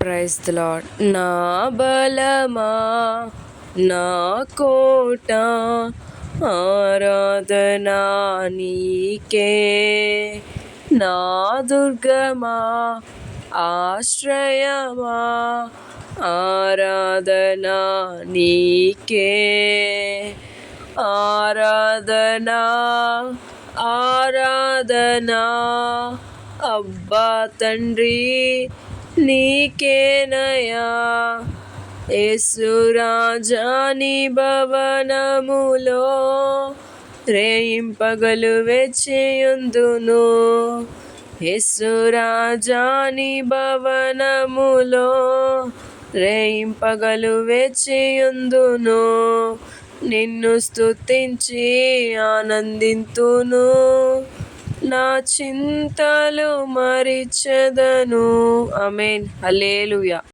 Praise the lord. నా బలమా, నా కోట, ఆరాధనా నీకే. నా దుర్గమా, ఆశ్రయమా, ఆరాధనా నీకే. ఆరాధనా ఆరాధనా అబ్బా తండ్రి నీకేనయా. యేసురాజా నీ భవనములో రేయింపగలు వేచియుందును. యేసురాజా నీ భవనములో రేయింపగలు వేచియుందును. నిన్ను స్తుతించి ఆనందింతును, నా చింతలు మరిచెదను. ఆమేన్. హల్లెలూయా.